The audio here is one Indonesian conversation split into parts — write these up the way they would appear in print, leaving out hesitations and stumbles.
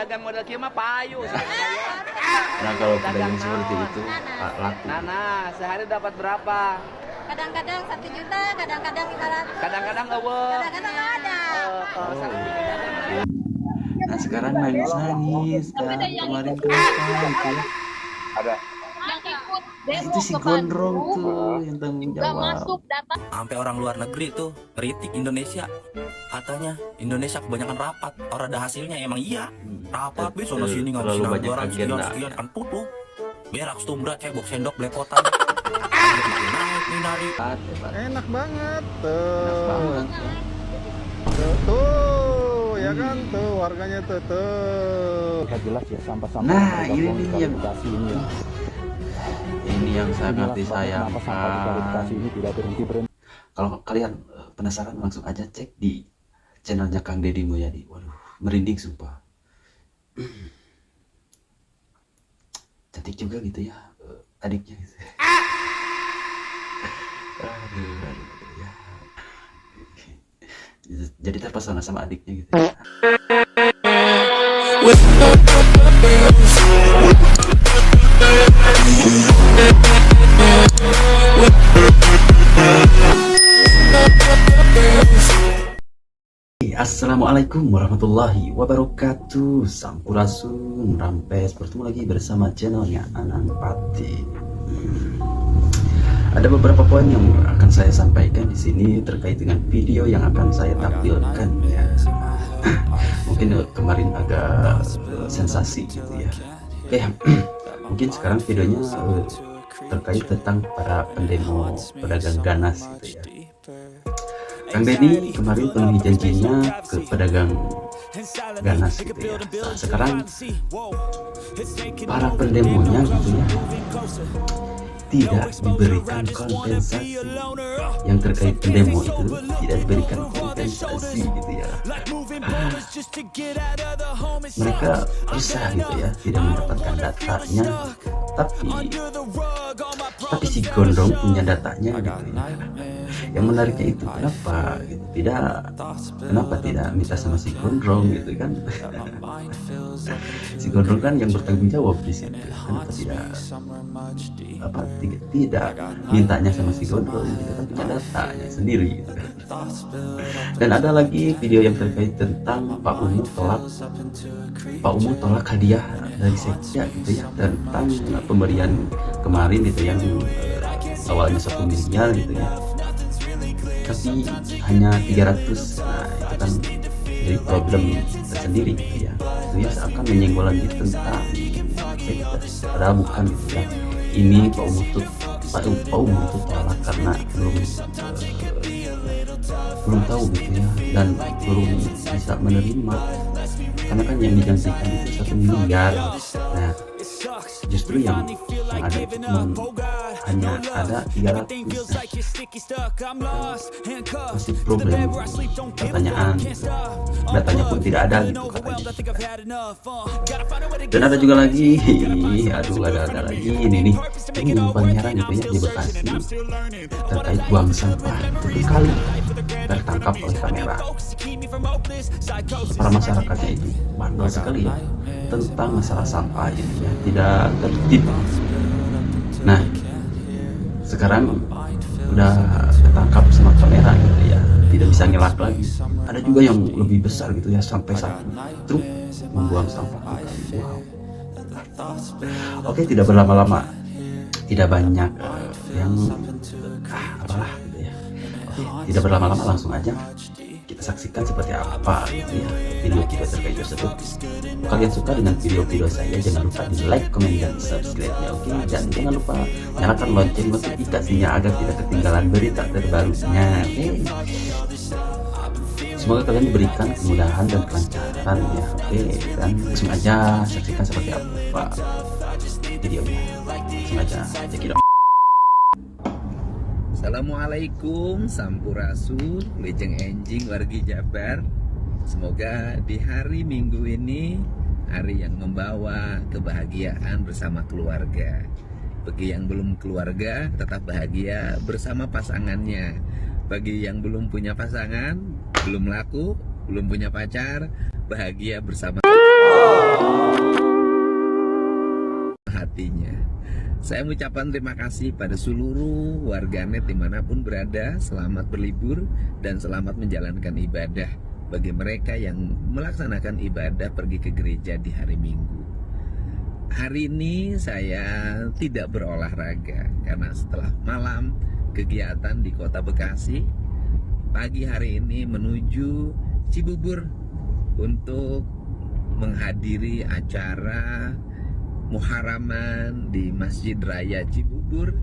Dagang model kieu mah payu. Nah kalau pedagang seperti itu laku. Nah, sehari dapat berapa? Kadang-kadang 1 juta, kadang-kadang 500. Kadang-kadang eueuh. Kadang-kadang nggak ada. Nah sekarang nangis kan kemarin kenapa itu ya? Ada. Yang ikut Nah, itu si Gondrong tuh yang tanggung gak jawab. masuk data. Sampai orang luar negeri tuh kritik Indonesia, katanya Indonesia kebanyakan rapat. Orang ada hasilnya emang iya rapat bis sono sini Terlalu ngabisin banyak anggaran agenda. sekian kan putu berak stumbra cebok sendok belepotan. Naik nih dari Enak banget Enak tuh. banget. Tuh, ya kan tuh warganya tuh. Jelas ya sampah-sampah. Nah ini nih yang ini ya. ini yang sangat disayangkan. Ini tidak berhenti. Kalau kalian penasaran langsung aja cek di channelnya Kang Deddy Mulyadi. Waduh, merinding sumpah. Cantik juga gitu ya adiknya gitu. Aduh, ya. Jadi terpesona sama adiknya gitu. Assalamualaikum warahmatullahi wabarakatuh. Sampurasun Rampes, bertemu lagi bersama channelnya Anang Pati. Ada beberapa poin yang akan saya sampaikan di sini terkait dengan video yang akan saya tampilkan ya. Mungkin kemarin agak sensasi gitu ya. Oke, mungkin sekarang videonya terkait tentang para pendemo pedagang ganas gitu ya. Kang Deddy kemarin penuhi janjinya ke pedagang ganas gitu ya. Nah, sekarang para pendemonya gitu ya tidak diberikan kompensasi yang terkait pendemo itu, tidak diberikan kompensasi gitu ya. Mereka bisa gitu ya tidak mendapatkan datanya, tapi si Gondrong punya datanya gitu ya. Yang menariknya itu kenapa gitu kenapa tidak minta sama si Gondrong gitu kan. Si Gondrong kan yang bertanggung jawab di sini. Kenapa tidak mintanya sama si Gondrong gitu kan, punya datanya sendiri gitu kan. Dan ada lagi video yang terkait tentang Pak Umu tolak hadiah dari Sekja gitu ya, tentang pemberian kemarin gitu yang awalnya 1 miliar gitu ya, tapi hanya 300. Nah itu kan jadi problem tersendiri gitu ya. Itu ya seakan menyenggol lagi tentang padahal bukan gitu ya. Ini Pak Umu tuh tolak karena belum tahu gitu ya, dan belum bisa menerima karena kan yang dijanjikan itu 1 miliar. Nah justru yang ada itu hanya ada 300. Masih problem pertanyaan gitu. Datanya pun tidak ada gitu katanya. Dan ada juga lagi ada lagi ini penyiaran gitu ya di Bekasi terkait buang sampah itu kali tertangkap oleh kamera. Para masyarakatnya itu bandel sekali ya tentang masalah sampah ini ya, tidak tertib. Nah sekarang udah ketangkap sama kamera gitu ya, tidak bisa ngelak lagi. Ada juga yang lebih besar gitu ya, sampai 1 truk membuang sampah kali. Wow. Oke, tidak berlama-lama, tidak banyak yang apalah gitu ya. Oke, tidak berlama-lama langsung aja kita saksikan seperti apa gitu ya video terkait tersebut. Kalau kalian suka dengan video-video saya, jangan lupa di like, comment, dan subscribe ya, oke? Dan jangan lupa nyalakan lonceng notifikasinya agar tidak ketinggalan berita terbarunya, oke? Semoga kalian diberikan kemudahan dan kelancaran ya, oke? Dan langsung aja saksikan seperti apa videonya. Langsung aja cekidot. Assalamualaikum, sampurasun, lejeng enjing wargi Jabar. Semoga di hari Minggu ini hari yang membawa kebahagiaan bersama keluarga. Bagi yang belum keluarga, tetap bahagia bersama pasangannya. Bagi yang belum punya pasangan, belum laku, belum punya pacar, bahagia bersama. Saya mengucapkan terima kasih pada seluruh warganet dimanapun berada. Selamat berlibur dan selamat menjalankan ibadah bagi mereka yang melaksanakan ibadah pergi ke gereja di hari Minggu. Hari ini saya tidak berolahraga karena setelah malam kegiatan di kota Bekasi, pagi hari ini menuju Cibubur untuk menghadiri acara Muharaman di Masjid Raya Cibubur.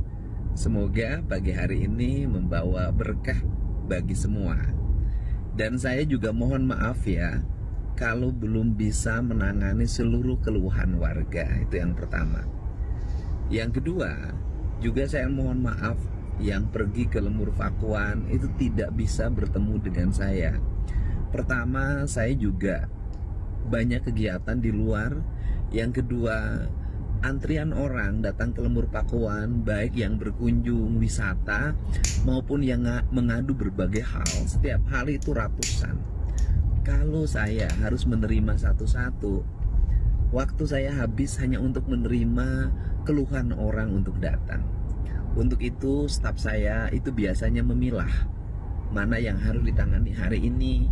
Semoga pagi hari ini membawa berkah bagi semua. Dan saya juga mohon maaf ya kalau belum bisa menangani seluruh keluhan warga. Itu yang pertama. Yang kedua, juga saya mohon maaf yang pergi ke Lemur Pakuan itu tidak bisa bertemu dengan saya. Pertama, saya juga banyak kegiatan di luar. Yang kedua, antrian orang datang ke Lemur Pakuan, baik yang berkunjung wisata maupun yang mengadu berbagai hal. Setiap hal itu ratusan. Kalau saya harus menerima satu-satu, waktu saya habis hanya untuk menerima keluhan orang untuk datang. Untuk itu, staf saya itu biasanya memilah mana yang harus ditangani hari ini,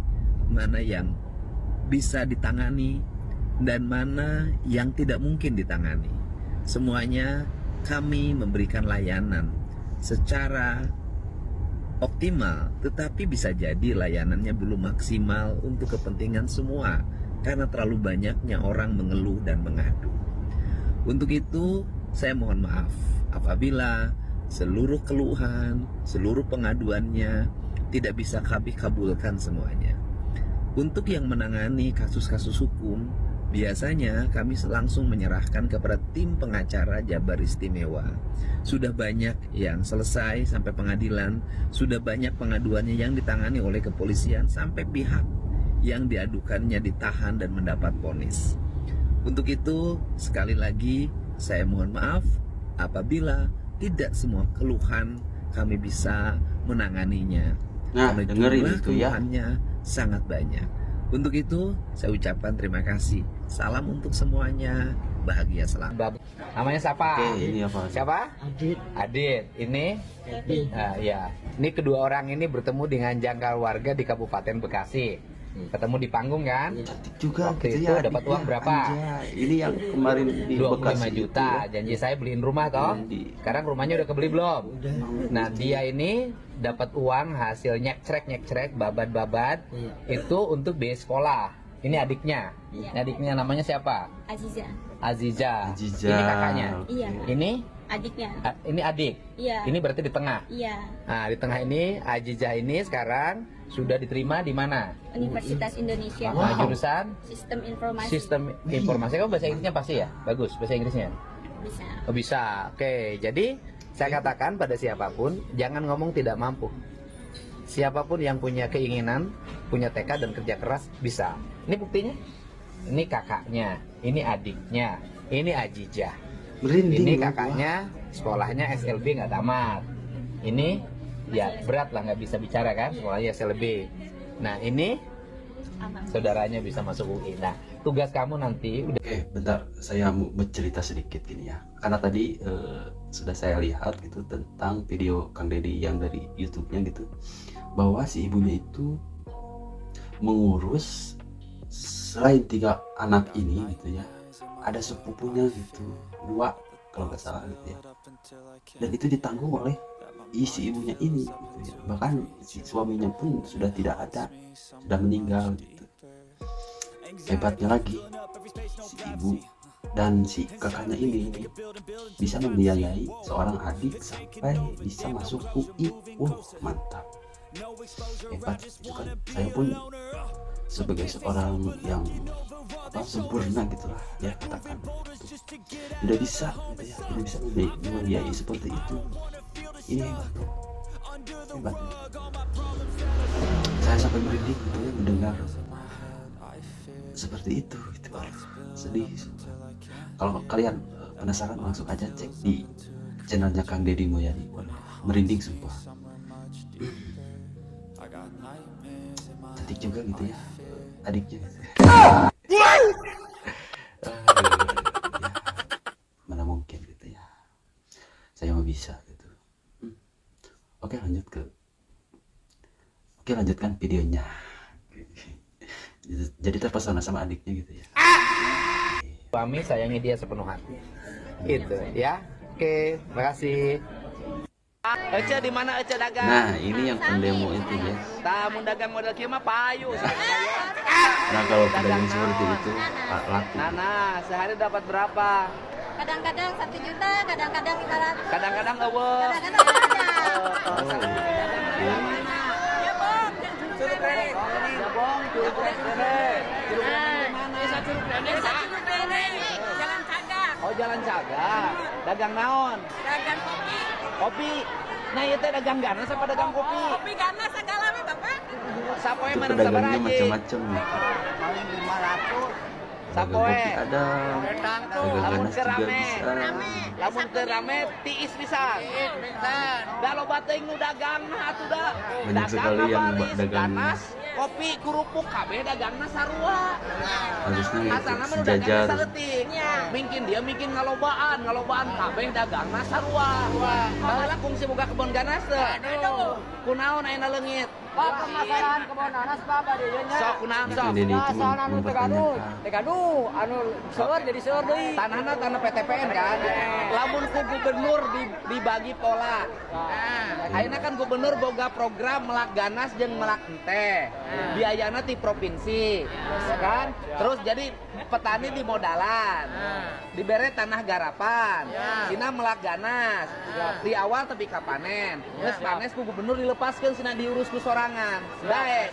mana yang bisa ditangani, dan mana yang tidak mungkin ditangani. Semuanya kami memberikan layanan secara optimal, tetapi bisa jadi layanannya belum maksimal untuk kepentingan semua karena terlalu banyaknya orang mengeluh dan mengadu. Untuk itu, saya mohon maaf apabila seluruh keluhan, seluruh pengaduannya tidak bisa kami kabulkan semuanya. Untuk yang menangani kasus-kasus hukum, biasanya kami langsung menyerahkan kepada tim pengacara Jabar Istimewa. Sudah banyak yang selesai sampai pengadilan, sudah banyak pengaduannya yang ditangani oleh kepolisian sampai pihak yang diadukannya ditahan dan mendapat vonis. Untuk itu, sekali lagi saya mohon maaf apabila tidak semua keluhan kami bisa menanganinya. Nah, Karena dengerin jumlah itu ya. keluhannya sangat banyak. Untuk itu, saya ucapkan terima kasih. Salam untuk semuanya. Bahagia selalu. Namanya siapa? Oke, ini apa? Siapa? Adit. Ini? Ya. Ini kedua orang ini bertemu dengan jangkar warga di Kabupaten Bekasi. Ketemu di panggung kan? Cantik juga Waktu gitu itu ya. dapat uang berapa? Anjay. Ini yang kemarin di 25 Bekasi juta. itu ya. Janji saya beliin rumah toh. Sekarang rumahnya udah kebeli belum? Nah, dia ini dapat uang hasil nyek-crek, babat-babat. Itu untuk biaya sekolah. Ini adiknya. Iya. Ini adiknya namanya siapa? Aziza. Aziza. Aziza. Ini kakaknya. Iya. Ini Adiknya. ini adik. Iya. Ini berarti di tengah. Iya. Nah, di tengah ini Aziza ini sekarang sudah diterima di mana? Universitas Indonesia. Nah, jurusan Sistem informasi. Sistem Informasi. Kamu bahasa Inggrisnya pasti ya? Bagus bahasa Inggrisnya. Bisa. Oh, bisa. Oke, jadi saya katakan pada siapapun jangan ngomong tidak mampu. Siapapun yang punya keinginan, punya tekad dan kerja keras bisa. Ini buktinya. Ini kakaknya, ini adiknya, ini Aziza. Merinding Ini loh, kakaknya sekolahnya SLB nggak tamat. Ini ya berat lah nggak bisa bicara kan, sekolahnya SLB. Nah ini Aman. saudaranya bisa masuk UI. Nah tugas kamu nanti udah. Oke, bentar, saya mau bercerita sedikit gini ya. Karena tadi sudah saya lihat gitu tentang video Kang Deddy yang dari YouTube-nya gitu, bahwa si ibunya itu mengurus selain 3 anak ini gitu ya, ada sepupunya gitu, 2 kalau nggak salah gitu ya. Dan itu ditanggung oleh si ibunya ini gitu ya. Bahkan si suaminya pun sudah tidak ada, sudah meninggal gitu. Hebatnya lagi, si ibu dan si kakaknya ini bisa membiayai seorang adik sampai bisa masuk UI. Mantap, hebat gitu kan. Saya pun sebagai seorang yang sempurna gitulah ya, katakan tidak bisa gitu ya, tidak bisa membiayai seperti itu. Ini hebat bro, hebat. Saya sampai merinding gitu ya mendengar seperti itu gitu. Sedih. Kalau kalian penasaran langsung aja cek di channelnya Kang Deddy Mulyadi. Merinding sumpah. Cantik juga gitu ya adiknya gitu. Ya, mana mungkin gitu ya. bisa gitu. Oke, lanjutkan videonya. Jadi terpesona sama adiknya gitu ya. Suami sayangi dia sepenuh hati. Gitu ya. Oke, makasih. Ece di mana Ece dagang? Nah, ini yang pendemo itu guys. Tamu dagang model kieu mah payu. Nah, kalau pedagang seperti itu laku. Nana, sehari dapat berapa? Kadang-kadang 1 juta, kadang-kadang 500. Kadang-kadang eueuh. Kadang-kadang ada. Ya bong, curug kredit. Ya bong, curug kredit. Curug kredit mana? Desa Curug Kredit. Jalan Cagak. Oh, Jalan Cagak. Dagang naon? Dagang kopi. Kopi. Nah, ieu teh dagang ganas apa dagang kopi? Kopi ganas segala we Bapak. Sapoe Itu mana pedagangnya sabaraha? macam-macam nih. Paling 500. Dagang Sapoe. kopi ada, dagang Lamun ganas juga rame. bisa. Lamun teu rame tiis pisan. Da loba teuing nu dagang mah atuh da. Banyak sekali yang dagang ganas, kopi, kerupuk kabeh dagangna sarua. Harusnya itu Asalna mah nu sejajar. dagangna saleutik. Mungkin dia bikin ngalobaan kabeh dagangna sarua. Baheula kungsi boga kebon ganas teu. Kunaon ayeuna leungit? Pak, permasalahan kebon nanas Pak bade nya. Sok kunaon sok? Ini cuma Permasalahan anu mempertanyakan. anu seueur jadi seueur deui. Tanahna tanah PTPN kan. Lamun ku gubernur dibagi pola. Ayeuna kan gubernur boga program melak ganas jeung melak ente. Biayana ti provinsi. Ya kan? Terus jadi petani di modalan. Dibere tanah garapan. Cina melak ganas. Di awal tepi ka panen. Geus panes ku gubernur dilepaskeun cina diurus ku sorangan. Daek.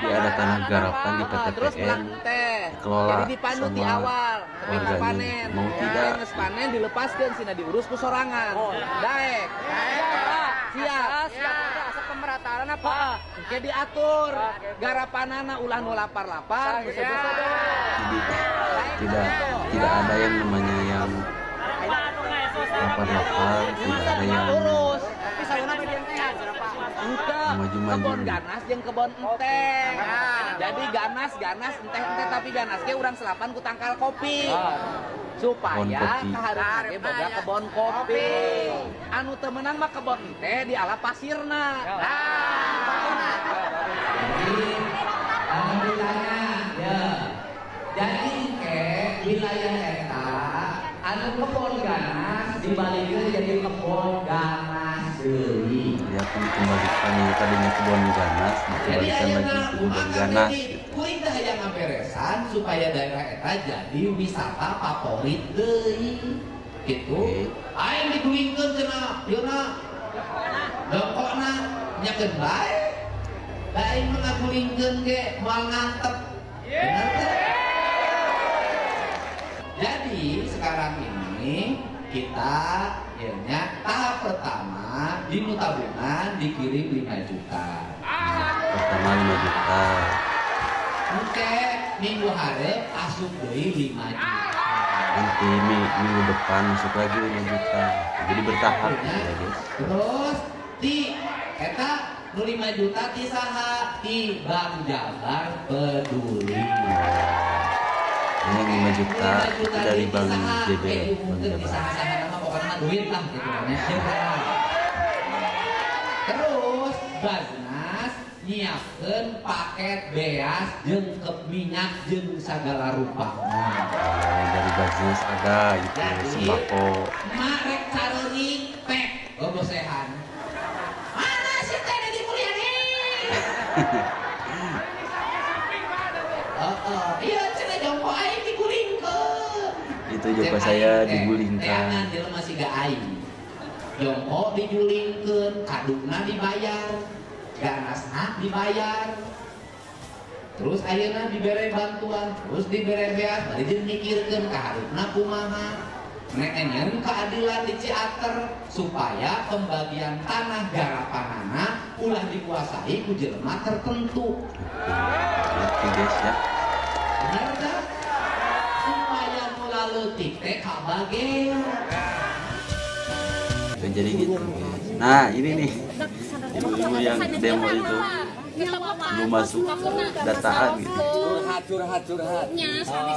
Dia ada tanah garapan di Terus melak PTPN. teh. dikelola Jadi dipandu di sama awal, tapi warganya. panen. Mau tidak. Geus panen dilepaskeun cina diurus ku sorangan. Daek. Siap. Asap pemerataan apa? Pak, oke diatur. Garapanana ulah nu lapar-lapar, bisa-bisa deh. Jadi tidak ada yang namanya yang lapar-lapar, tidak ada yang Urus. Tapi saluna bade teh Pak. Engke, Maju-maju. kebon ganas jeung kebon enteh. Jadi ganas enteh tapi ganas ge urang selapan ku tangkal kopi. Supaya Kebon kopi. kahareup ge boga kebon kopi. Anu teu meunang mah kebon enteh di ala pasirna. Jadi ke wilayah eta anu kebon ganas dibalikeun jadi kebon ganas deui. dia akan dikembalikan yang tadinya kebun ganas dikembalikan lagi ke kebun ganas gitu. Kuring teh hayang ngaberesan supaya daerah eta jadi wisata favorit deui. Gitu. Aing digulingkeun cenah, yeuna. Dongkokna nyakeun bae. Da aing mah ngagulingkeun ge moal ngantep. Bener teh? Jadi sekarang ini kita tahap pertama di tabungan dikirim 5 juta. Pertama 5 juta. Oke, minggu hari asup deui 5 juta. Nanti minggu depan masuk lagi 5 juta. Jadi bertahap ya guys. Terus di eta nu 5 juta ti saha? Ti Bank Jabar Peduli. Ini yang 5 juta itu dari Bank JB, Bank Jabar. Saha-saha nama pokoknya duit lah gitu kan ya. Terus Basnas nyiapkeun paket beas jeung minyak jeung sagala rupana. Dari Basnas ada gitu sembako. Mak rek careuring pek gogosehan. Mana si teh di Mulyani? Iya cenah jongko aing digulingkeun. Itu juga saya digulingkan. Teangan dia masih gak aing. Jongko digulingkeun, kaduna dibayar, ganasna dibayar. Terus ayeuna dibere bantuan, terus dibere beas, bari jeung mikirkeun kaharupna kumaha. Neenyeun keadilan di Ciater supaya pembagian tanah garapanana ulah dikuasai ku jelema tertentu. Itu guys ya. Benar tak? Supaya mula leutik teh kabagean. Jadi gitu guys. Nah ini nih ibu-ibu yang demo itu belum masuk dataan gitu.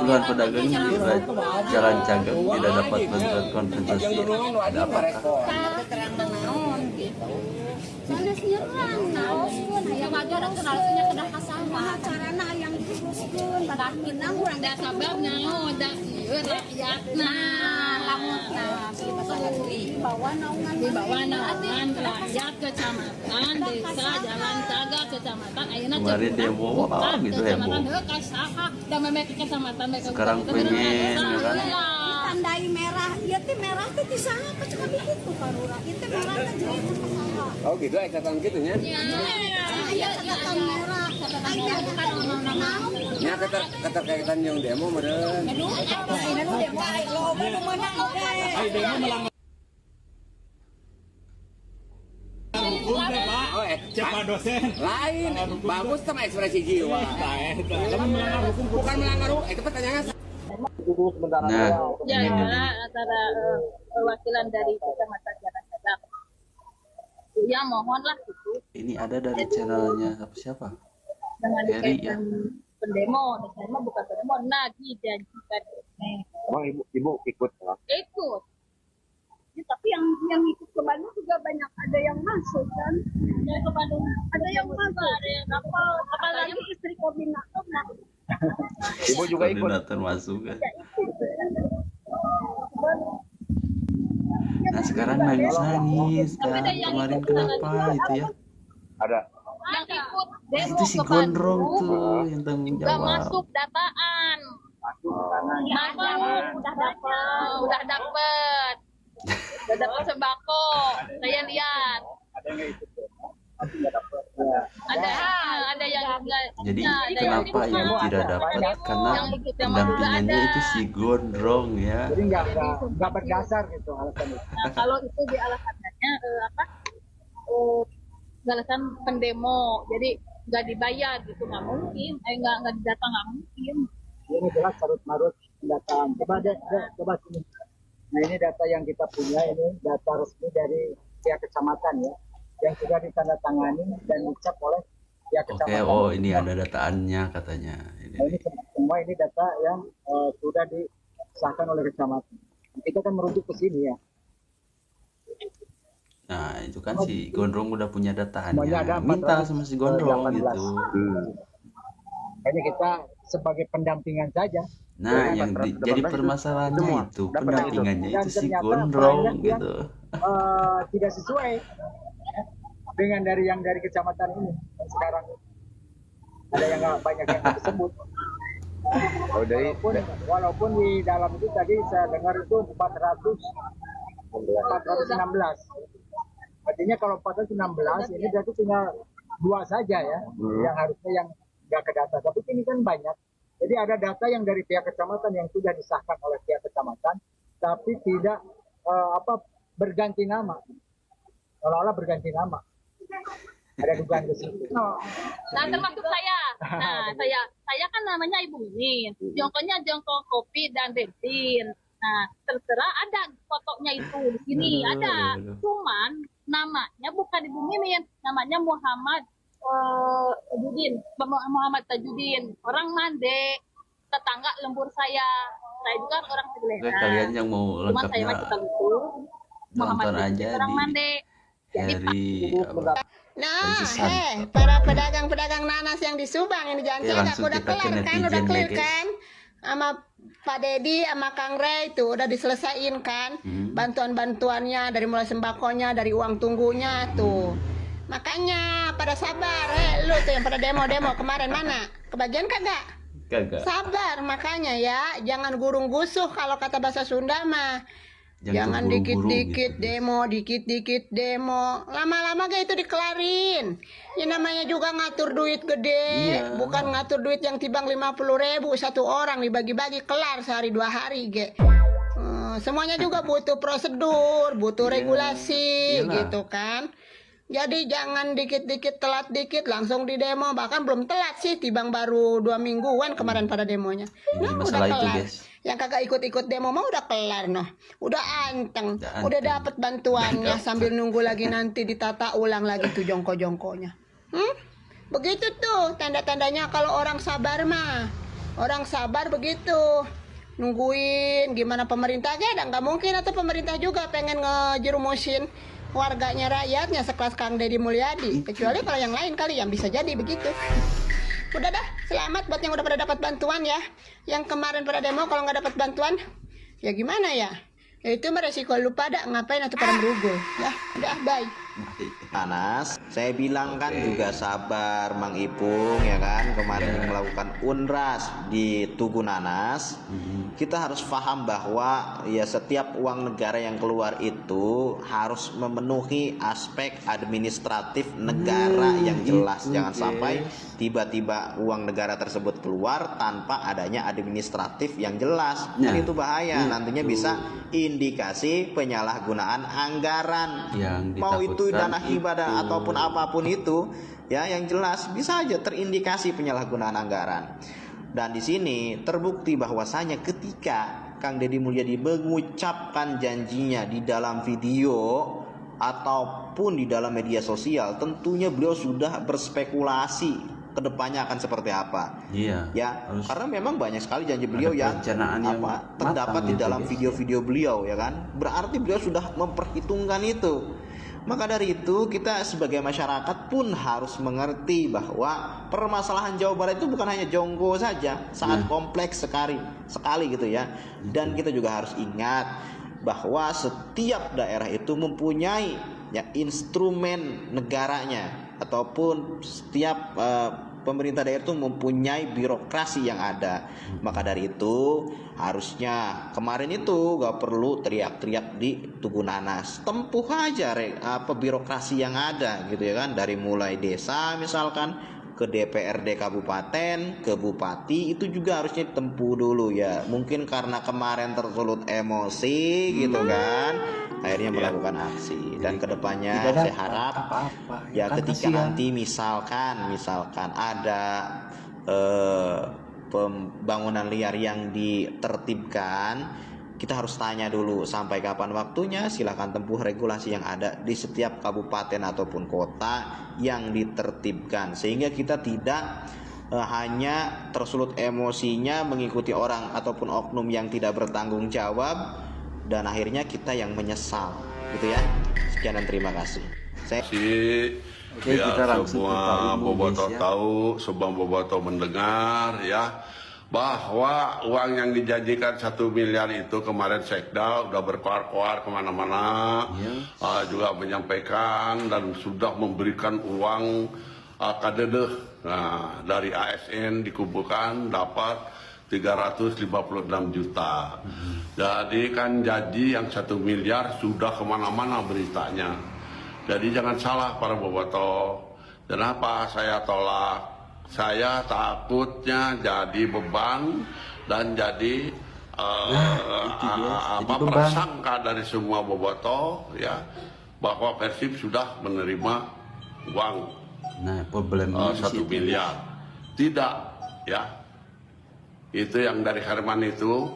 Puluhan pedagang di Jalan Cagak tidak dapat bantuan kompensasi. Ada apakah? Ya wajar aku harusnya kedah kasama carana yang diteruskeun pada kinang urang da sababnya da rakyatna lamutna di bawah naungan rakyat kecamatan desa Jalan Cagak kecamatan ayeuna Kemarin demo gitu heboh. da memeke kecamatan mereka Sekarang pengen ya kan? tandai merah ieu teh merah teh di saha cekap kitu karura ieu teh merah teh jadi saha. Oh gitu, catatan gitu nya. Iya, catatan merah. Bukan nama-nama. Nya keterkaitan yang demo meureun. Siapa dosen? Lain, bagus sama ekspresi jiwa. Bukan melanggar hukum, itu pertanyaannya. Nah, Ya, adalah antara perwakilan dari Kecamatan Jalan Cagak. Ya, mohonlah gitu ini ada dari channelnya siapa? dengan Eri ya. pendemo, demo bukan pendemo, nah dijanjikan. Oh, ibu ikut ya? Ikut. Ya, tapi yang ikut ke Bandung juga banyak ada yang masuk kan. Ya, ke Bandung. Ada yang masuk. Ada yang kapal. Apalagi istri koordinator nah. Ibu juga ikut. Koordinator masuk kan. Nah sekarang nangis kan, kemarin kenapa itu ya? Ada. Yang ikut demo Itu si ke Gondrong Bandung tuh yang tanggung juga jawab. masuk dataan. Udah dapet. Udah dapet sembako. Saya lihat. Ada yang enggak. Jadi ada kenapa yang tidak dapat? Karena pendampingannya itu si Gondrong ya. Jadi nggak berdasar gitu alasannya. Nah, kalau itu di alasannya alasan pendemo, jadi nggak dibayar gitu nggak mungkin, nggak didata nggak mungkin. Ini jelas carut-marut pendataan. Coba sini. Nah ini data yang kita punya, ini data resmi dari pihak kecamatan ya, yang sudah ditandatangani dan dicap oleh pihak Oke, kecamatan. oh ini ada dataannya katanya. Nah, ini semua ini data yang sudah disahkan oleh kecamatan. Kita kan merujuk ke sini ya. Nah itu kan si Gondrong udah punya Semuanya ada dataannya. Minta sama si Gondrong 418. gitu. Ini kita sebagai pendampingan saja. Nah yang jadi permasalahannya itu pendampingannya Dan itu si ternyata Gondrong banyak yang, gitu. Tidak sesuai dengan dari kecamatan ini. Dan sekarang ada yang nggak banyak yang tersebut. Oh, dari Walaupun di dalam itu tadi saya dengar itu 416. Artinya kalau 416 ini berarti tinggal 2 saja ya, yang harusnya yang nggak ke data. Tapi ini kan banyak. Jadi ada data yang dari pihak kecamatan yang sudah disahkan oleh pihak kecamatan, tapi tidak berganti nama. Seolah-olah berganti nama. Ada dugaan ke situ. Nah termasuk saya. Nah saya kan namanya Ibu Mimin. Jongkonya jongkok kopi dan bensin. Nah terserah ada fotonya itu di sini ada. Cuman namanya bukan Ibu Mimin, namanya Muhammad Tajudin, orang Mande, tetangga lembur saya. Saya juga orang Segelera. Oke, kalian yang mau Cuman saya lengkapnya masih tahu Muhammad nonton Tajudin aja orang di Mande. Harry apa? Nah, Dari Susan. para pedagang-pedagang nanas yang di Subang ini jangan Oke, jaga, langsung udah kita ke kelar kan, netizen udah clear ya, guys. kan, sama Pak Dedi, sama Kang Rey itu udah diselesain kan, bantuan-bantuannya dari mulai sembakonya, dari uang tunggunya tuh. Makanya pada sabar, lu tuh yang pada demo-demo kemarin mana? Kebagian kagak? Kagak. Sabar makanya ya, jangan gurung gusuh kalau kata bahasa Sunda mah. Jangan terburu-buru dikit-dikit gitu. demo, dikit-dikit demo. Lama-lama kayak itu dikelarin. Ya namanya juga ngatur duit gede. Iya. Bukan ngatur duit yang timbang 50.000 satu orang dibagi-bagi kelar sehari 2 hari, ge. Semuanya juga butuh prosedur, butuh regulasi, Iyalah. gitu kan. Jadi jangan dikit-dikit telat dikit langsung di demo. Bahkan belum telat sih, timbang baru 2 mingguan kemarin pada demonya. Jadi Nah, masalah itu, kelar. guys. Yang kagak ikut-ikut demo mah udah kelar noh. Udah anteng. Udah Udah anteng. dapat bantuannya sambil nunggu lagi nanti ditata ulang lagi tuh jongko-jongkonya. Begitu tuh tanda-tandanya kalau orang sabar mah. Orang sabar begitu. Nungguin gimana pemerintahnya, dan nggak mungkin atau pemerintah juga pengen ngejerumusin warganya, rakyatnya sekelas Kang Deddy Mulyadi. Kecuali kalau yang lain kali yang bisa jadi begitu. Udah dah, selamat buat yang udah pada dapat bantuan ya. Yang kemarin pada demo kalau nggak dapat bantuan, ya gimana ya? Ya itu meresiko lu pada ngapain atau pada merugo. Ya, udah bye. Nanas, saya bilang kan juga sabar Mang Ipung ya kan, kemarin yang melakukan unras di Tugu Nanas. Kita harus paham bahwa ya setiap uang negara yang keluar itu harus memenuhi aspek administratif negara yang jelas. Jangan sampai tiba-tiba uang negara tersebut keluar tanpa adanya administratif yang jelas. Dan itu bahaya, nantinya bisa indikasi penyalahgunaan anggaran. Mau itu dana hibah ataupun apapun itu, ya yang jelas bisa aja terindikasi penyalahgunaan anggaran. Dan di sini terbukti bahwasanya ketika Kang Deddy Mulyadi mengucapkan janjinya di dalam video ataupun di dalam media sosial, tentunya beliau sudah berspekulasi kedepannya akan seperti apa. Iya. Ya, karena memang banyak sekali janji beliau yang terdapat di dalam video-video beliau, ya kan. Berarti beliau sudah memperhitungkan itu. Maka dari itu kita sebagai masyarakat pun harus mengerti bahwa permasalahan Jawa Barat itu bukan hanya Jonggo saja, sangat kompleks sekali gitu ya. Dan kita juga harus ingat bahwa setiap daerah itu mempunyai ya instrumen negaranya, ataupun setiap pemerintah daerah itu mempunyai birokrasi yang ada. Maka dari itu harusnya kemarin itu gak perlu teriak-teriak di Tugu Nanas, tempuh aja birokrasi yang ada gitu ya kan, dari mulai desa misalkan ke DPRD kabupaten, ke bupati, itu juga harusnya ditempuh dulu ya. Mungkin karena kemarin tersulut emosi gitu kan, akhirnya melakukan aksi. Dan kedepannya saya harap ya ketika nanti misalkan ada pembangunan liar yang ditertibkan, kita harus tanya dulu sampai kapan waktunya. Silahkan tempuh regulasi yang ada di setiap kabupaten ataupun kota yang ditertibkan, sehingga kita tidak hanya tersulut emosinya mengikuti orang ataupun oknum yang tidak bertanggung jawab, dan akhirnya kita yang menyesal gitu ya. Sekian dan terima kasih. Biar semua bobotoh tahu, semua bobotoh mendengar ya, bahwa uang yang dijanjikan 1 miliar itu kemarin Sekda udah berkoar-koar kemana-mana, juga menyampaikan dan sudah memberikan uang kadedeh. Nah, dari ASN dikumpulkan dapat 356 juta. Jadi kan janji yang 1 miliar sudah kemana-mana beritanya. Jadi jangan salah para bobotoh. Kenapa saya tolak? Saya takutnya jadi beban dan jadi prasangka dari semua bobotoh ya, bahwa Persib sudah menerima uang 1 miliar. Tidak ya. Itu yang dari Herman itu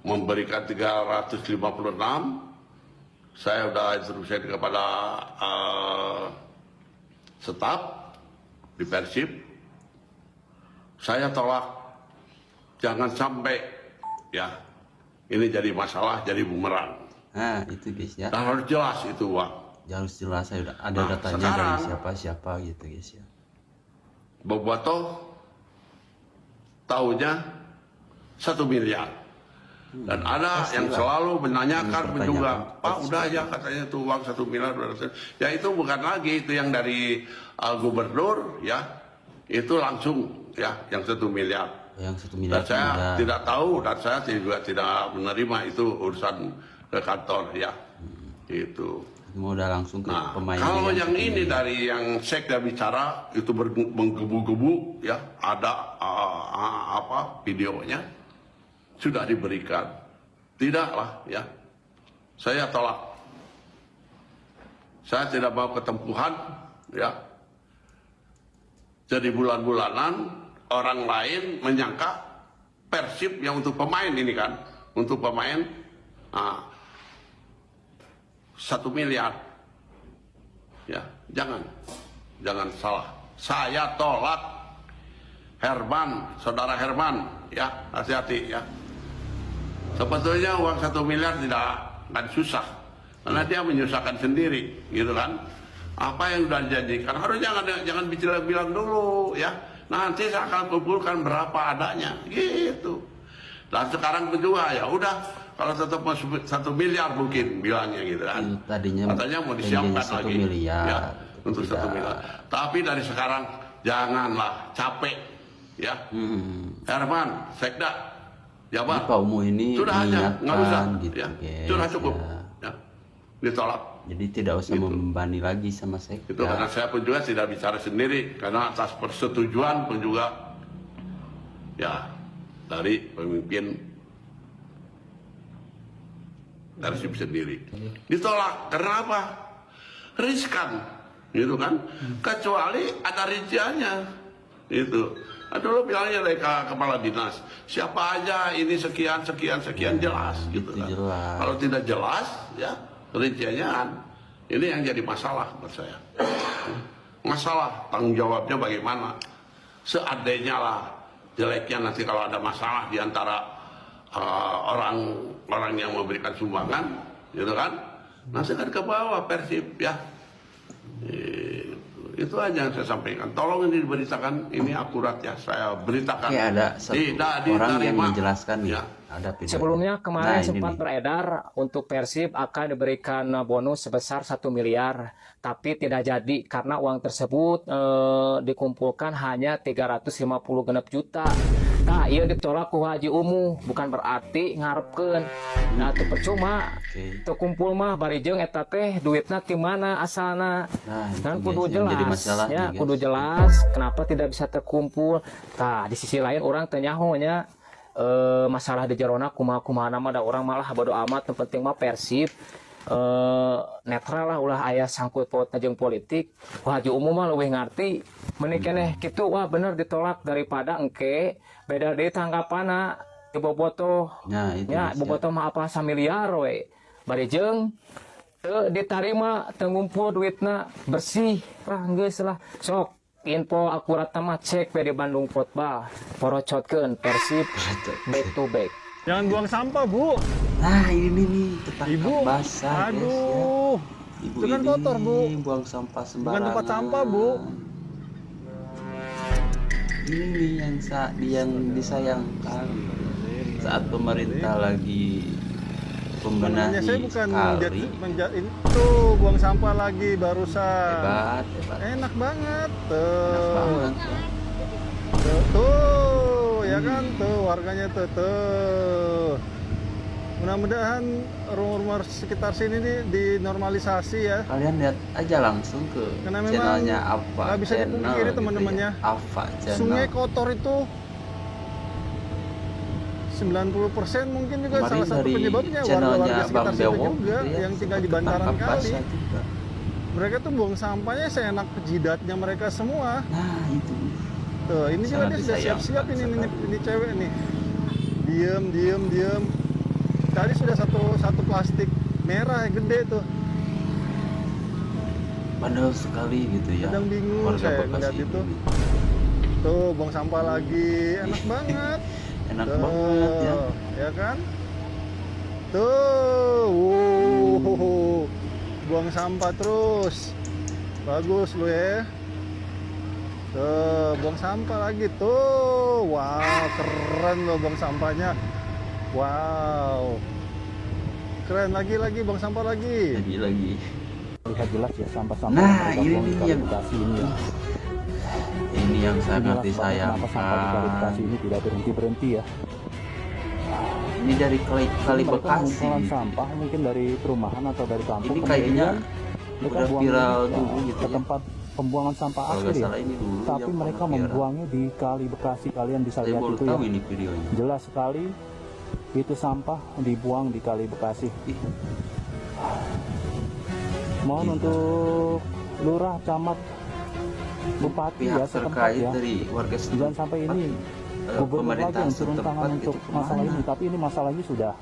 memberikan 356. Saya sudah instruksi kepada staf di Persib. Saya tolak, jangan sampai ya ini jadi masalah, jadi bumerang. Nah itu guys ya. Dan harus jelas itu uang. Harus jelas, saya udah ada datanya dari siapa-siapa gitu guys ya. Bobotoh tahunya 1 miliar. Dan ada yang selalu menanyakan juga, Pak udah aja katanya itu uang 1 miliar. Ya itu bukan lagi, itu yang dari gubernur ya, itu langsung ya yang 1 miliar. Yang 1 miliar. Dan saya tidak tahu, dan saya juga tidak menerima, itu urusan ke kantor ya. Itu. Mau udah langsung ke pemain. Kalau yang ini dari yang Sekda bicara itu menggebu-gebu ya, ada videonya sudah diberikan. Tidaklah ya. Saya tolak. Saya tidak mau ketempuhan ya. Jadi bulan-bulanan orang lain menyangka Persib yang untuk pemain ini kan, untuk pemain 1 miliar. Ya, jangan salah. saya tolak. Herman, saudara Herman, ya hati-hati ya. Sebetulnya uang 1 miliar tidak akan susah, karena dia menyusahkan sendiri, gitu kan. Apa yang sudah dijanjikan harusnya jangan bilang dulu ya. Nanti saya akan kumpulkan berapa adanya, gitu. Dan sekarang kedua ya udah, kalau tetap 1 miliar mungkin bilangnya gitu kan. Tadinya katanya mau disiapkan 1 lagi miliar, ya, untuk 1 miliar. Tapi dari sekarang janganlah capek ya. Herman, Sekda, Jabar, Pak Umu ini sudah aja, nggak usah gitu, ya. guys, Sudah cukup ya. ya. Ditolak. Jadi tidak usah membebani lagi sama Sekda. Itu karena saya pun juga tidak bicara sendiri, karena atas persetujuan pun juga ya dari pemimpin Persib sendiri. Ditolak karena apa? Riskan, gitu kan? Kecuali ada rinciannya, itu. Dulu bilangnya dari kepala dinas, siapa aja ini sekian jelas, gitu kan? Jelas. Kalau tidak jelas, ya rinciannya ini yang jadi masalah buat saya. Masalah tanggung jawabnya bagaimana? Seandainya lah jeleknya nanti kalau ada masalah di antara orang yang memberikan sumbangan, gitu kan? Nanti kan ke bawah Persib ya. Itu aja yang saya sampaikan. Tolong ini diberitakan, ini akurat ya. Saya beritakan. Oke, ada satu orang yang menjelaskan nih. Ya. Ada video. Sebelumnya kemarin Nah, sempat ini. beredar untuk Persib akan diberikan bonus sebesar 1 miliar, tapi tidak jadi karena uang tersebut dikumpulkan hanya 350 genep juta. Nah, iya ditolak ku Haji Umu, bukan berarti ngarepkeun. Nah, itu percuma. Itu kumpul mah barijeng eta teh duitna ti mana asalna. Nah, Dan itu kudu guys, yang jadi jelas masalah ya, nih, guys. kudu jelas kenapa tidak bisa terkumpul. Nah, di sisi lain orang teu nyaho nya masalah di jarona kumaha nama ada orang malah bodo amat, yang penting mah Persib netral lah, ulah aya sangkut pautna jeung politik. Wah, Haji Umum mah leuwih ngarti meuni keneh kitu, wah bener ditolak daripada engke beda deui tanggapanna di bobotoh. Nah, itu Ya, guys, bobotoh mah apa 1 miliar we. Bari jeung teu ditarima, teu ngumpul duitna bersih lah, geus lah. Sok info akurat mah cek di Bandung Football, porocotkeun Persib back to back. Jangan buang sampah, Bu. Nah, ini nih tetangga Ibu, basah, guys, aduh. ya. Ibu Itu kan ini kotor, Bu. buang sampah Bukan sembarangan. tempat sampah, Bu. Ini nih yang disayangkan saat pemerintah lagi Sebenarnya saya membenahi bukan sekali. itu buang sampah lagi barusan. Hebat. Enak banget tuh. Enak banget. Tuh, ya kan tuh warganya tuh. Mudah-mudahan rumah-rumah sekitar sini nih dinormalisasi ya. Kalian lihat aja langsung ke Karena memang channelnya apa, nggak bisa dipungkiri gitu teman-temannya. ya. Apa channel. Sungai kotor itu 90% mungkin juga Kemarin salah satu dari penyebabnya channelnya warga-warga sekitar Bang situ Dewo, juga gitu ya, yang tinggal di sempat bantaran ketangkap kali. basah juga. Mereka tuh buang sampahnya seenak jidatnya mereka semua. Nah, itu. Tuh, ini juga Sangat dia sudah siap-siap disayangkan ini cewek nih. Diem. Tadi sudah satu plastik merah yang gede tuh. Padahal sekali gitu ya. Kadang bingung warga saya Bekasi ngeliat itu. ini. Tuh, buang sampah lagi. Enak banget. Enak Tuh, banget ya. Ya kan? Tuh, buang sampah terus. Bagus lu ya. Tuh, buang sampah lagi tuh. Wow, keren loh buang sampahnya. Wow. Keren lagi buang sampah lagi. Lagi. Lihat jelas ya sampah-sampah. Nah, yang ini tergabung di nih yang Bekasi ini ya. Ini yang sangat Inilah sebabnya kenapa sampah di Kali Bekasi disayangkan. ini tidak berhenti ya. Ini dari kali Mereka Bekasi. mengumpulkan sampah mungkin dari perumahan atau dari kampung. Ini kayaknya kemudian mereka udah buang viral ini, dulu gitu ke ya. tempat pembuangan sampah Kalau akhir nggak ya. salah ini dulu Tapi yang mereka pernah viral. membuangnya di Kali Bekasi. Kalian bisa Saya lihat baru itu tahu ya. ini videonya. Jelas sekali itu sampah dibuang di Kali Bekasi. Mohon untuk lurah, camat, bupati Pihak ya setempat terkait ya. dari warga setempat, Jangan sampai ini gubernur lagi pemerintah yang turun setempat tangan itu untuk masalah kemana? ini. Tapi ini masalahnya sudah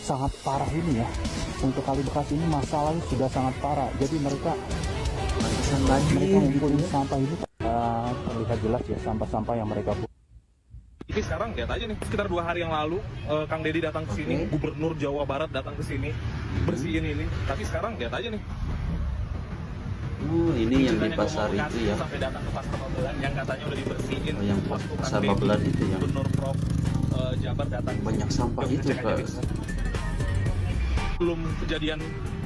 sangat parah ini ya. Untuk Kali Bekasi ini masalahnya sudah sangat parah. Jadi mereka Barisan banjir ngumpulin gitu ya. sampah ini terlihat jelas ya sampah-sampah yang mereka buang. Ini sekarang lihat aja nih, sekitar 2 hari yang lalu Kang Deddy datang ke sini, Gubernur Jawa Barat datang ke sini bersihin ini. Tapi sekarang lihat aja nih. Ini yang di pasar itu ya. Sampai datang ke pasar Babelan yang katanya udah dibersihin. Yang pasar Babelan itu yang Gubernur Prof Jabar datang. Banyak sampah itu Kak. Belum kejadian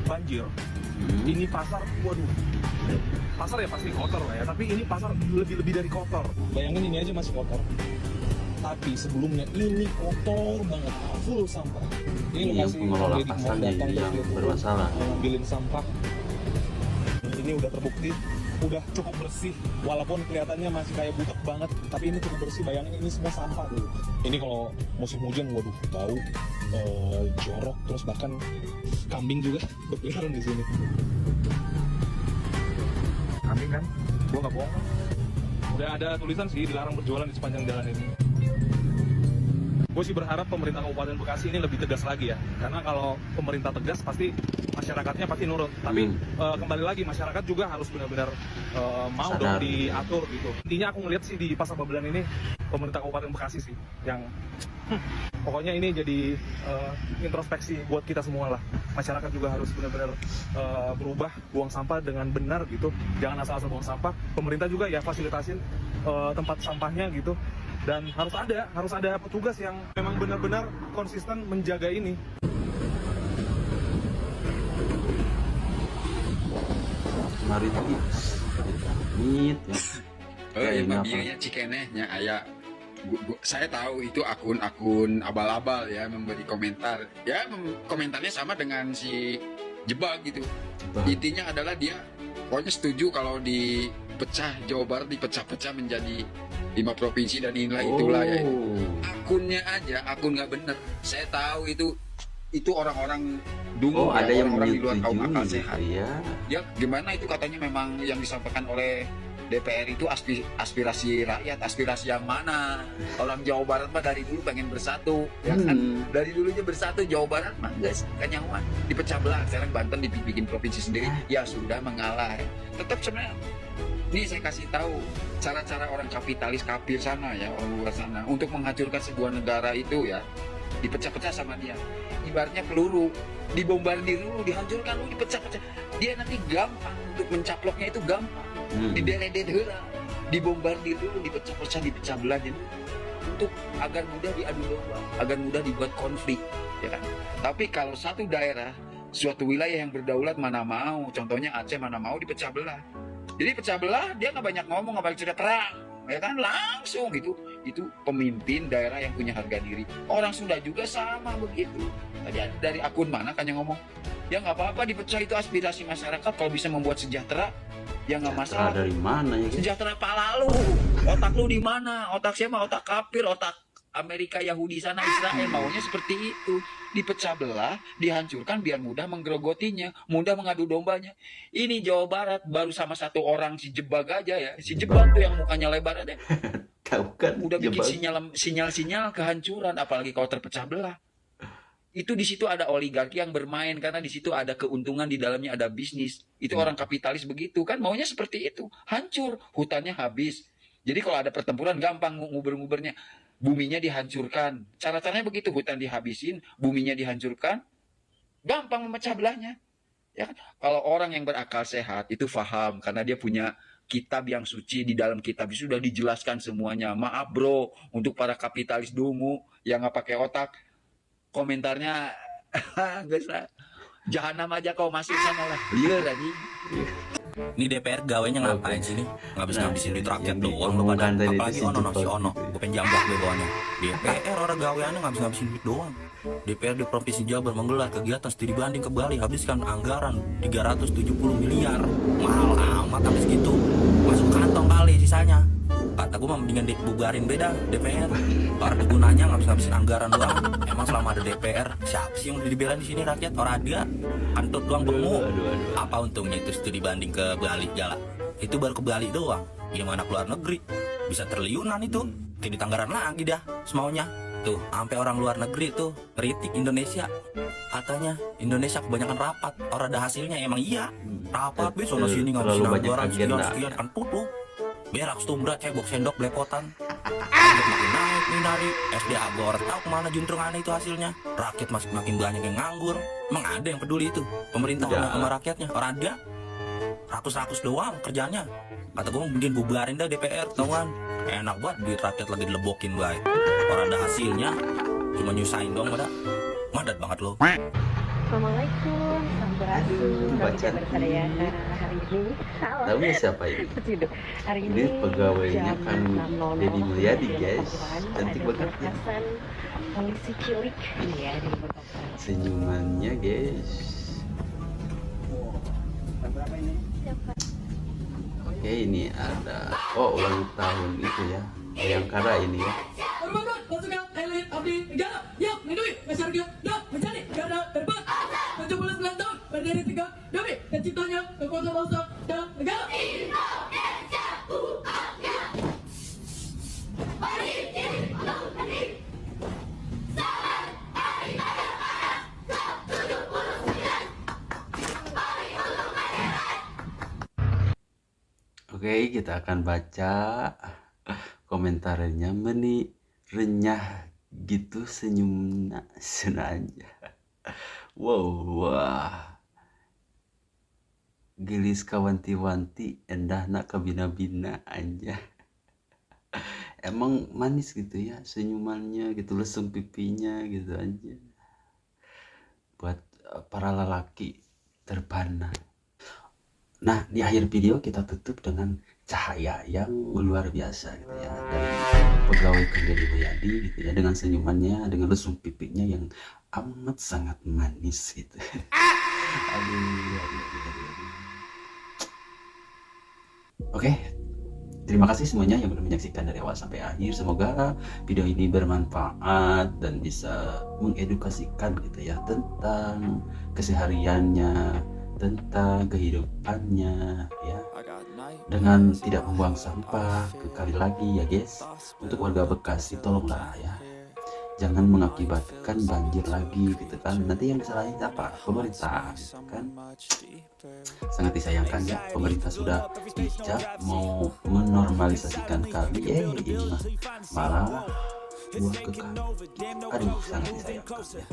banjir. Ini pasar, waduh. Pasar ya pasti kotor lah ya, tapi ini pasar lebih dari kotor. Bayangin ini aja masih kotor. Tapi sebelumnya ini kotor banget, full sampah. Ini yang pengelola pasarnya yang bermasalah. Ngambilin sampah. Ini udah terbukti, udah cukup bersih. Walaupun kelihatannya masih kayak butek banget, tapi ini cukup bersih. Bayangin ini semua sampah tuh. Ini kalau musim hujan, waduh, bau, jorok, terus bahkan kambing juga berkeliaran di sini. Kambing kan? Gua nggak bohong. Udah ada tulisan sih dilarang berjualan di sepanjang jalan ini. Gue sih berharap pemerintah Kabupaten Bekasi ini lebih tegas lagi ya, karena kalau pemerintah tegas pasti masyarakatnya pasti nurut. Tapi kembali lagi masyarakat juga harus benar-benar mau dong diatur gitu. Intinya aku ngeliat sih di pasar Babelan ini pemerintah Kabupaten Bekasi sih yang pokoknya ini jadi introspeksi buat kita semua lah. Masyarakat juga harus benar-benar berubah, buang sampah dengan benar gitu. Jangan asal-asal buang sampah. Pemerintah juga ya fasilitasin tempat sampahnya gitu. Dan harus ada petugas yang memang benar-benar konsisten menjaga ini. Mari itu ya. Emang biayanya cikenehnya aya. Saya tahu itu akun-akun abal-abal ya memberi komentar. Ya komentarnya sama dengan si Jebak gitu. Intinya adalah dia pokoknya setuju kalau dipecah Jawa Barat dipecah-pecah menjadi 5 provinsi dan inilah itulah ya. Akunnya aja akun nggak bener. Saya tahu itu orang-orang dungu ada yang orang-orang di luar kaum akal sehat. Ya. Ya gimana itu katanya memang yang disampaikan oleh DPR itu aspirasi rakyat, aspirasi yang mana? Orang Jawa Barat mah dari dulu pengen bersatu, ya kan? Dari dulunya bersatu Jawa Barat mah guys, kanyawan dipecah belah. Sekarang Banten dibikin provinsi sendiri, ya sudah mengalah. Tetap sebenarnya, ini saya kasih tahu cara-cara orang kapitalis kafir sana ya, orang luar sana untuk menghancurkan sebuah negara itu ya, dipecah-pecah sama dia. Ibaratnya peluru, dibombardir dulu, dihancurkan dulu, dipecah-pecah. Dia nanti gampang untuk mencaploknya itu gampang. Dideret heula, dibombardir dulu, dipecah belah untuk agar mudah diadu domba, agar mudah dibuat konflik, ya kan? Tapi kalau satu daerah, suatu wilayah yang berdaulat mana mau, contohnya Aceh mana mau dipecah belah. Jadi pecah belah dia nggak banyak ngomong, nggak banyak cerita terang, ya kan? Langsung gitu. Itu pemimpin daerah yang punya harga diri. Orang Sunda juga sama begitu. Tadi dari akun mana kan yang ngomong? Ya nggak apa-apa dipecah, itu aspirasi masyarakat kalau bisa membuat sejahtera. Ya nggak masalah. Dari mana ya? Sejahtera pala lu, otak lu di mana? Otak siapa? Otak kafir, otak Amerika, Yahudi sana, Israel maunya seperti itu. Dipecah belah, dihancurkan biar mudah menggerogotinya, mudah mengadu dombanya. Ini Jawa Barat baru sama satu orang si Jebak aja ya, si Jebak tuh yang mukanya lebar ada. Udah bikin sinyal-sinyal kehancuran, apalagi kalau terpecah belah. Itu di situ ada oligarki yang bermain karena di situ ada keuntungan, di dalamnya ada bisnis. Itu orang kapitalis begitu kan, maunya seperti itu. Hancur, hutannya habis. Jadi kalau ada pertempuran gampang nguber-ngubernya. Buminya dihancurkan. Cara-caranya begitu, hutan dihabisin, buminya dihancurkan, gampang memecah belahnya. Ya kan? Kalau orang yang berakal sehat itu paham karena dia punya kitab yang suci, di dalam kitab itu sudah dijelaskan semuanya. Maaf bro, untuk para kapitalis dungu yang nggak pakai otak, komentarnya guys lah, jahanam aja kau masuk sana lah, liar tadi. Ini DPR gawainya ngapain sih nih? Ngabis-ngabisin duit rakyat doang lo pada. Apalagi ono, gue pengen jambak gue bawahnya. DPR orang gaweannya ngabis-ngabisin duit doang. DPR di Provinsi Jabar menggelar kegiatan studi banding ke Bali, habiskan anggaran 370 miliar. Mahal amat habis gitu. Masuk kantong kali sisanya. Kata gue mah mendingan dibubarin beda DPR. Para gunanya ngabis-ngabisin anggaran doang. Emang selama ada DPR, siapa sih yang udah dibelain di sini rakyat? Orang ada. Antut doang bemu. Apa untungnya itu studi banding ke Bali jalan? Itu baru ke Bali doang. Gimana keluar negeri? Bisa triliunan itu. Jadi anggaran lagi dah semaunya. Tuh, sampai orang luar negeri tuh kritik Indonesia. Katanya Indonesia kebanyakan rapat. Orang ada hasilnya emang iya. Rapat sono sini ngabisin anggaran sekian kan tuh. berak stumbra cebok sendok belepotan. Rakyat makin naik nih dari SD Agor, tahu kemana juntrungannya itu hasilnya. Rakyat makin banyak yang nganggur. Emang ada yang peduli itu pemerintah sama rakyatnya? Orang ada rakus-rakus doang kerjanya. Kata gue mending bubarin dah DPR, tau kan? Enak banget duit rakyat lagi dilebokin baik. Orang ada hasilnya, cuma nyusahin dong pada. Madat banget lo. Assalamualaikum, sampurasun. Baca Berkarya hari ini. tahu nggak siapa ini? Hari Ini pegawainya Kang Deddy Mulyadi guys, cantik banget ya. Polisi cilik ya di Senyumannya guys. Oke, ini ada ulang tahun itu ya, Bayangkara ini ya. Pasukan elit abdi negara yang melindungi masyarakat dan menjadi garda terdepan 79 tahun berdiri tegak demi terciptanya kekuasaan bangsa dan negara. Indonesia Tuhannya. Mari kita berdiri. Selamat Hari Raya 79. Hari Ulang Tahun. Oke, kita akan baca komentarnya. Renyah gitu senyumnya senanja. Wah. Gelis kawanti-wanti endahna kabina-bina aja. Emang manis gitu ya senyumannya gitu, lesung pipinya gitu aja. Buat para lelaki terpana. Nah, di akhir video kita tutup dengan cahaya yang luar biasa gitu ya, dari pegawai Kang Deddy Mulyadi gitu ya, dengan senyumannya, dengan lesung pipinya yang amat sangat manis gitu. Aduh. Oke, terima kasih semuanya yang sudah menyaksikan dari awal sampai akhir. Semoga video ini bermanfaat dan bisa mengedukasikan gitu ya, tentang kesehariannya, tentang kehidupannya ya, dengan tidak membuang sampah. Kali lagi ya guys, untuk warga Bekasi tolonglah ya, jangan mengakibatkan banjir lagi gitu kan. Nanti yang disalahin apa? Pemerintah gitu kan. Sangat disayangkan ya, pemerintah sudah bijak mau menormalisasikan kali, ini malah buat ke kali. Aduh, sangat disayangkan ya.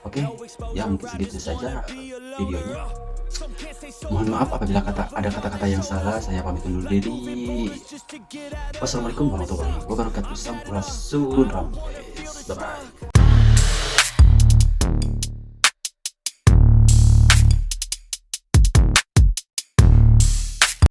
Oke, ya mungkin segitu saja videonya. Mohon maaf apabila ada kata-kata yang salah. Saya pamit undur diri. Wassalamualaikum warahmatullahi wabarakatuh. Sampurasun. Bye bye.